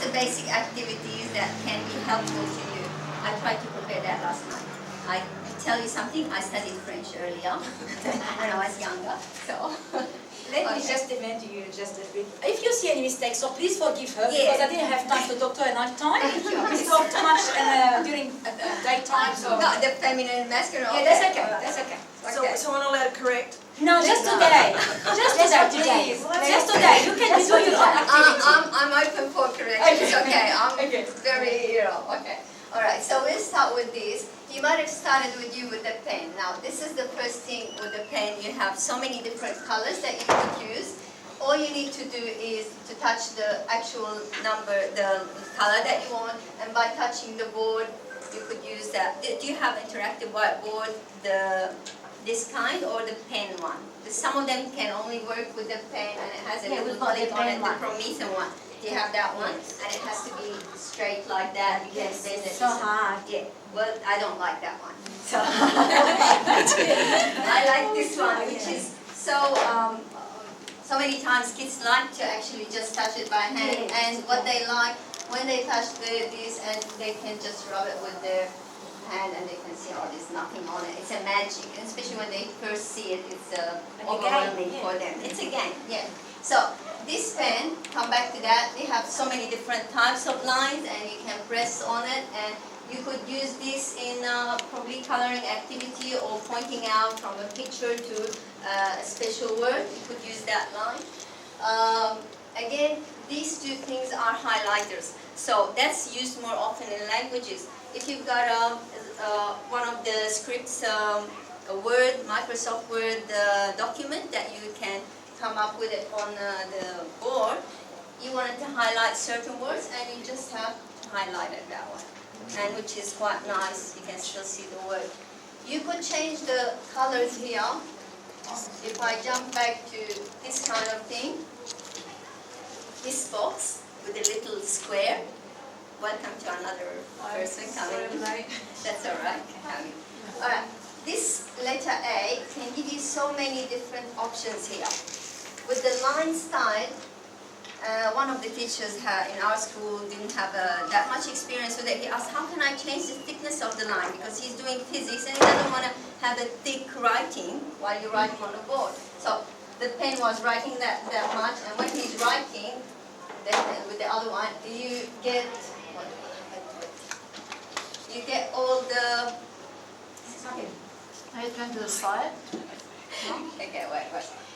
the basic activities that can be helpful to you. I tried to prepare that last night. I tell you something, I studied French earlier when I was younger, so... Let me just defend you just a bit. If you see any mistakes, so please forgive her, because I didn't have time to talk to her at night time. We talked too much during daytime, so... Not the feminine and masculine. Yeah, that's okay, that's okay. So we're not allowed to correct? No, just today. Just today. Just today. You can do your own activity. I'm open for corrections, okay. I'm Okay. very, okay. Alright, so we'll start with this. You might have started with the pen. Now, this is the first thing with the pen. You have so many different colors that you could use. All you need to do is to touch the actual number, the color that you want, and by touching the board, you could use that. Do you have interactive whiteboard, this kind, or the pen one? Some of them can only work with the pen, and it has a little clip on it, the Promethean one. Do you have that one? And it has to be straight like that. You can bend it. So hard. Yeah. Well, I don't like that one. So I like this one, which is so many times kids like to actually just touch it by hand. Yes. And what they like when they touch this, and they can just rub it with their hand, and they can see, oh, there's nothing on it. It's a magic, and especially when they first see it, it's overwhelming for them. It's a game, yeah. So this pen, come back to that, they have so many different types of lines, and you can press on it, and you could use this in probably coloring activity or pointing out from a picture to a special word. You could use that line. Again, these two things are highlighters. So that's used more often in languages. If you've got one of the scripts, a Word, Microsoft Word document that you can come up with it on the board, you wanted to highlight certain words, and you just have to highlight it that way. And which is quite nice, you can still see the word. You could change the colors here. If I jump back to this kind of thing, this box with a little square. Welcome to another person coming. That's all right. Alright, this letter A can give you so many different options here. With the line style, one of the teachers in our school didn't have that much experience with it. He asked, how can I change the thickness of the line? Because he's doing physics and he doesn't want to have a thick writing while you're writing on the board. So the pen was writing that much, and when he's writing with the other one, you get all the... Are you trying to slide? Okay, wait.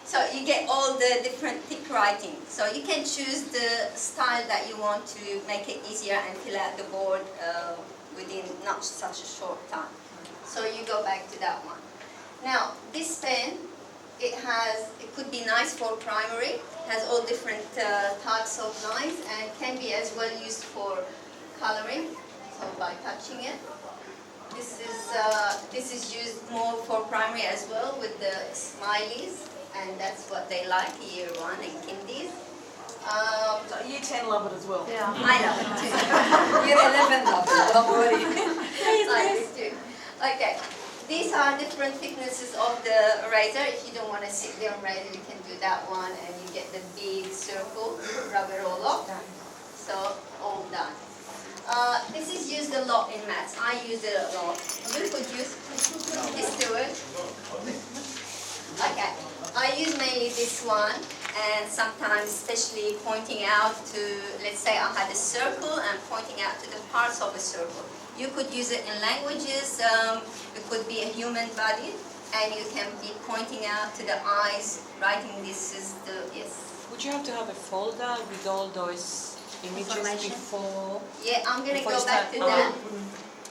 So you get all the different thick writing. So you can choose the style that you want to make it easier and fill out the board within not such a short time. So you go back to that one. Now, this pen, it could be nice for primary. It has all different types of lines and can be as well used for coloring. So by touching it. This is used more for primary as well with the smileys, and that's what they like, year 1 and kindies. So year 10 love it as well. Yeah. I love it too. Year 11 love it, don't worry. Like it too. Okay, these are different thicknesses of the eraser. If you don't want to sit there and erase, you can do that one, and you get the big circle, rub it all off. So, all done. This is used a lot in maths. I use it a lot. You could use this to it. Okay. I use mainly this one, and sometimes especially pointing out to, let's say I had a circle and pointing out to the parts of a circle. You could use it in languages. It could be a human body, and you can be pointing out to the eyes, writing this is the, yes. Would you have to have a folder with all those images before? Yeah, I'm going to go back to that,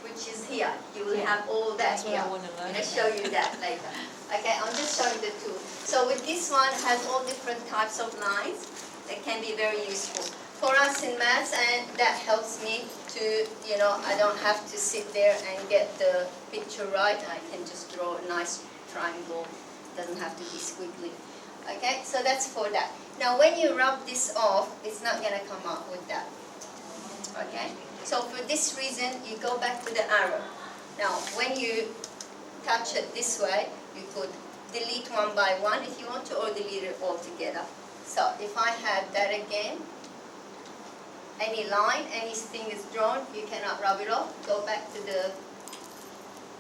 which is here. You will have all that That's what here. I want to learn. I'm going to show you that later. Okay, I'm just showing the two. So with this one, it has all different types of lines that can be very useful. For us in maths, and that helps me to, I don't have to sit there and get the picture right. I can just draw a nice triangle. It doesn't have to be squiggly. Okay, so that's for that. Now when you rub this off, it's not going to come out with that. Okay, so for this reason, you go back to the arrow. Now when you touch it this way, you could delete one by one if you want to, or delete it all together. So if I had that again, any line, anything is drawn, you cannot rub it off. Go back to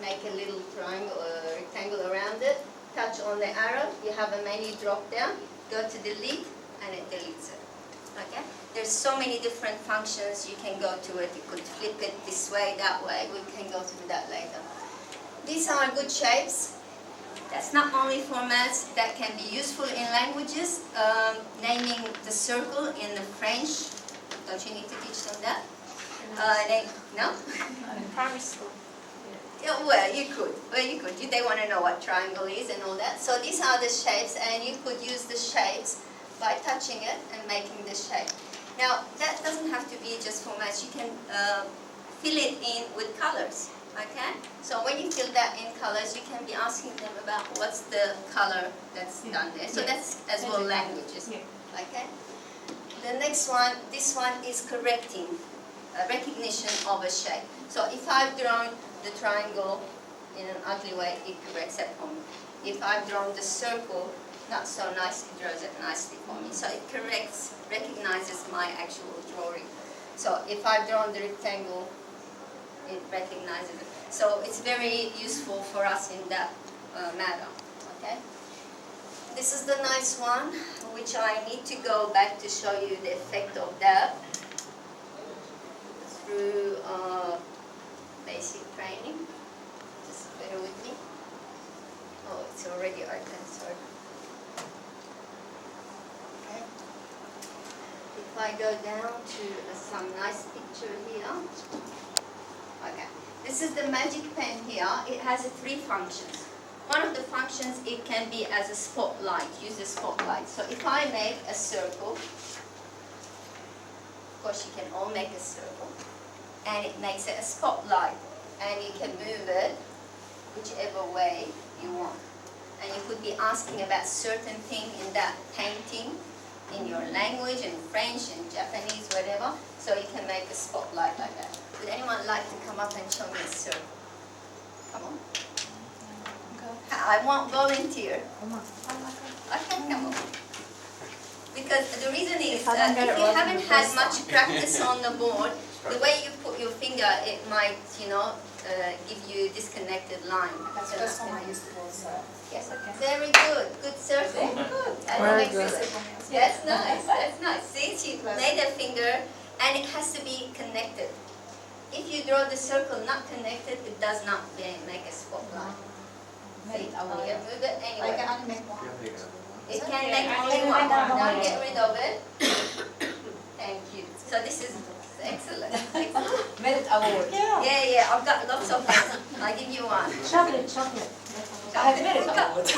make a little triangle, rectangle around it, touch on the arrow, you have a menu drop down, go to delete, and it deletes it. Okay? There's so many different functions you can go to it. You could flip it this way, that way. We can go through that later. These are good shapes. That's not only formats that can be useful in languages. Naming the circle in the French. Don't you need to teach them that? No? In primary school. Yeah, well, you could. They want to know what triangle is and all that. So these are the shapes, and you could use the shapes by touching it and making the shape. Now, that doesn't have to be just formats. You can fill it in with colors. Okay? So when you fill that in colors, you can be asking them about what's the color that's done there. So that's as well languages. Okay? The next one, this one is correcting, recognition of a shape. So if I've drawn the triangle in an ugly way, it corrects it for me. If I've drawn the circle not so nice, it draws it nicely for me. So it recognizes my actual drawing. So if I've drawn the rectangle, it recognizes it. So it's very useful for us in that matter. Okay. This is the nice one, which I need to go back to show you the effect of that through basic training. Just bear with me. Oh, it's already open, sorry. Okay. If I go down to some nice picture here. Okay. This is the magic pen here. It has 3 functions. One of the functions, it can be as a spotlight, use a spotlight. So if I make a circle, of course you can all make a circle, and it makes it a spotlight, and you can move it whichever way you want. And you could be asking about certain thing in that painting, in your language, in French, in Japanese, whatever, so you can make a spotlight like that. Would anyone like to come up and show me a circle? Come on. I want volunteer. Okay, come on. Because the reason is, if you haven't had much practice on the board, the way you put your finger, it might, give you disconnected line. That's the first one I used to also. Yes, very good. Good circle. Very good. That's nice. That's nice. See, she made a finger, and it has to be connected. If you draw the circle not connected, it does not make a spotlight. See, you can move it I anywhere. can only make one. It can make only one. Don't get rid of it. Thank you. So this is excellent. Excellent. Merit award. Yeah. I've got lots of them. I'll give you one. Chocolate. I have merit award.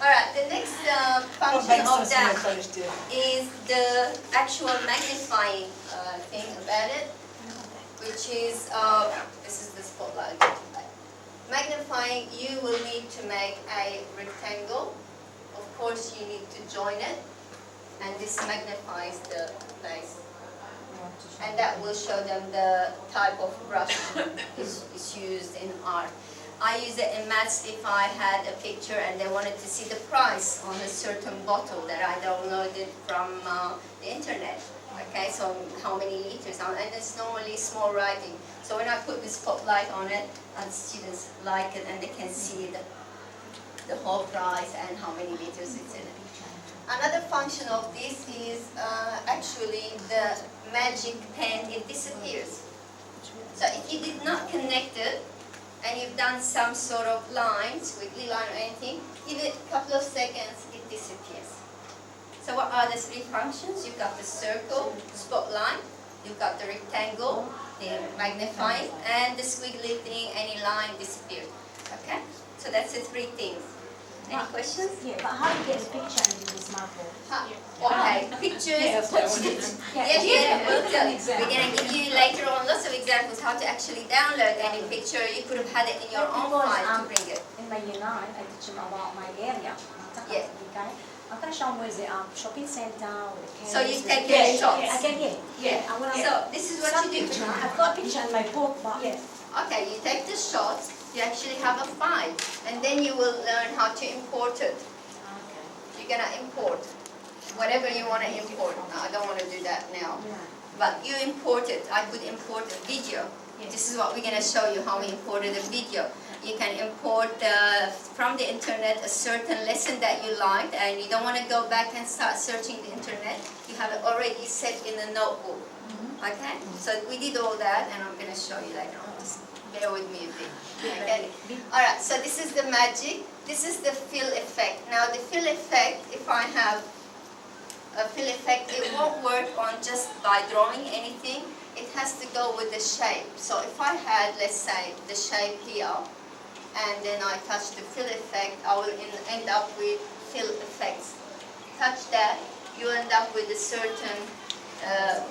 Alright, the next function of that is the actual magnifying thing about it, which is, this is the spotlight. Magnifying, you will need to make a rectangle. Of course, you need to join it, and this magnifies the place. And that will show them the type of brush is used in art. I use it in maths if I had a picture and they wanted to see the price on a certain bottle that I downloaded from the internet. Okay, so how many liters, and it's normally small writing. So when I put the spotlight on it, and students like it and they can see the whole price and how many liters it's in it. Another function of this is actually the magic pen, it disappears. So if you did not connect it, and you've done some sort of line, squiggly line or anything, give it a couple of seconds, it disappears. So what are the 3 functions? You've got the circle, spotlight, you've got the rectangle, the magnifying, and the squiggly thing, any line disappears. Okay? So that's the 3 things. Any questions? Yeah, but how do you get a picture into this marble? Okay, pictures. We'll tell you. We're going to give you later on lots of examples how to actually download any picture. You could have had it in your own file to bring it. In my year 9, I teach them about my area. Yeah. Okay. I'm going to show them where the shopping center, where the caves. So you take your shots. I can, yeah. So this is what you do. I've got a picture in my book, but Okay, you take the shots. You actually have a file, and then you will learn how to import it. You're going to import whatever you want to import. No, I don't want to do that now. But you imported, I could import a video. This is what we're going to show you, how we imported a video. You can import from the internet a certain lesson that you liked, and you don't want to go back and start searching the internet. You have it already set in a notebook. Okay? So we did all that, and I'm going to show you later on. Just bear with me a bit. Okay? Alright, so this is the magic. This is the fill effect. Now the fill effect, if I have a fill effect, it won't work on just by drawing anything. It has to go with the shape. So if I had, let's say, the shape here, and then I touch the fill effect, I will end up with fill effects. Touch that, you end up with a certain,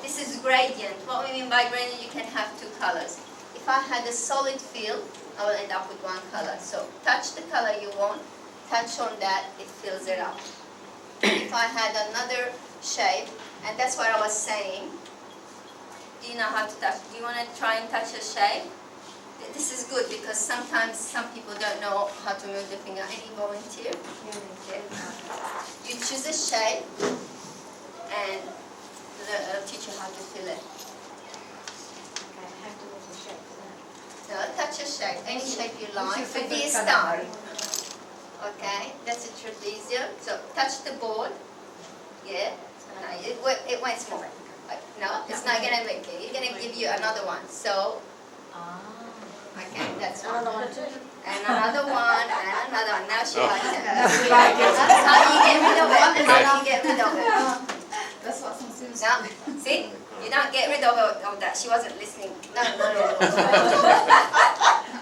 this is gradient. What we mean by gradient, you can have two colors. If I had a solid fill, I will end up with one color. So touch the color you want, touch on that, it fills it up. If I had another shape, and that's what I was saying, do you know how to touch? Do you want to try and touch a shape? This is good because sometimes some people don't know how to move the finger. Any volunteer? Yeah. You choose a shape and I'll teach you how to fill it. No, touch a shape, any shape you like. Could be a star. Okay, that's a trapezium. So touch the board. Yeah. No, it went small. No, it's not gonna make it. It's gonna give you another one. So. Okay, that's one. And another one, and another one. Now she likes it. That's how you get rid of it. That's how you get rid of it. That's what some students Now, see? You don't get rid of that. She wasn't listening. No.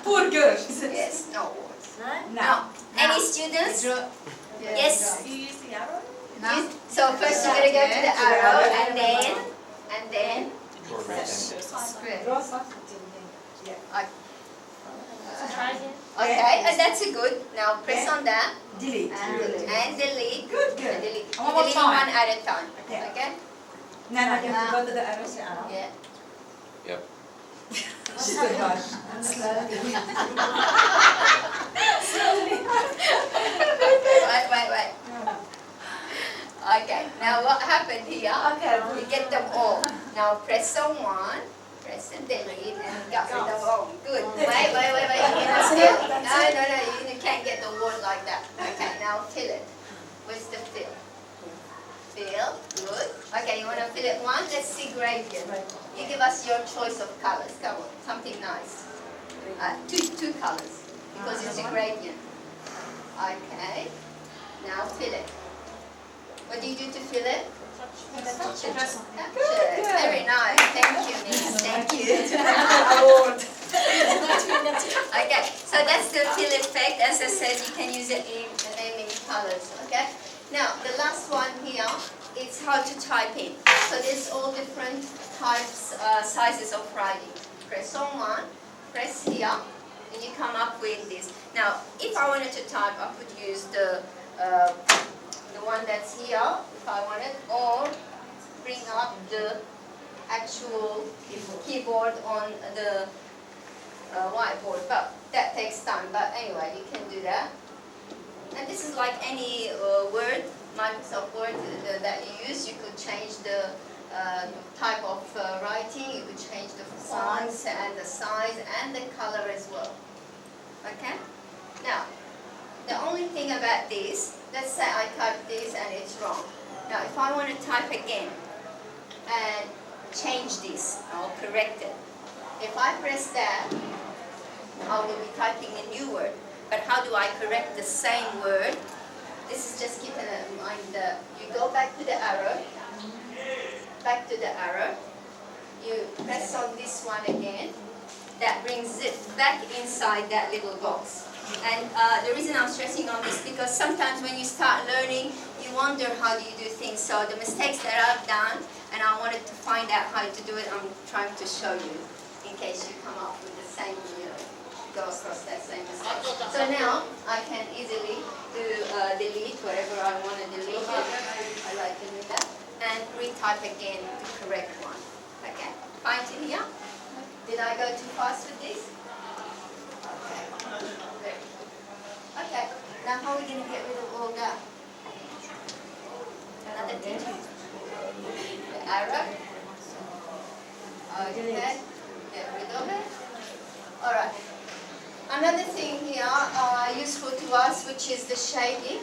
Poor girl. Yes, no words. No. Now, any students? Yes. You use the arrow? So first you're gonna go to the arrow, and then. Draw something. Okay, and that's a good. Now press on that. Delete. And delete. Good, good. And delete. One more Deleting time. one at a time. Okay. Okay? Now you have to go to the arrows. Yeah. Yep. She's a gosh. Wait. Okay, now what happened here? Okay. You get them all. Now press on one, press and delete, and got rid of all. Good. Wait. You can still. No, you can't get the word like that. Okay, now fill it. Where's the fill? Fill, good. Okay, you want to fill it one? Let's see gradient. You give us your choice of colors. Come on, something nice. Two colors, because it's a gradient. Okay, now fill it. What do you do to fill it? Touch it. Very nice. Thank you, Miss. Thank you. Okay, so that's the fill effect. As I said, you can use it in naming colors. Okay. Now the last one here is how to type in. So there's all different types, sizes of writing. Press on one, press here, and you come up with this. Now, if I wanted to type, I could use the one that's here, if I wanted, or bring up the actual keyboard on the whiteboard. But that takes time. But anyway, you can do that. And this is like any Word, Microsoft Word that you use. You could change the type of writing, you could change the fonts and the size and the color as well. Okay? Now, the only thing about this, let's say I type this and it's wrong. Now, if I want to type again and change this, I'll correct it. If I press that, I will be typing a new word. But how do I correct the same word? This is just keeping in mind that you go back to the arrow, you press on this one again, that brings it back inside that little box. And the reason I'm stressing on this because sometimes when you start learning, you wonder how do you do things. So the mistakes that I've done, and I wanted to find out how to do it, I'm trying to show you in case you come up with the same, go across that same mistake. So now I can easily do delete wherever I want to delete it. I like to do that. And retype again the correct one. Okay, find it here. Did I go too fast with this? Okay. Very good. Okay, now how are we going to get rid of all that? Another teacher? The arrow. Okay, get rid of it. Alright. Another thing here useful to us, which is the shading.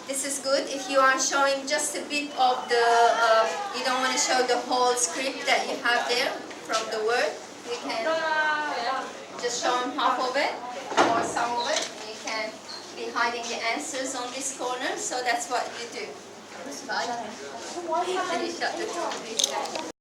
This is good if you are showing just a bit of the, you don't want to show the whole script that you have there from the word. You can just show them half of it or some of it. You can be hiding the answers on this corner, so that's what you do. Right? And you shut the door.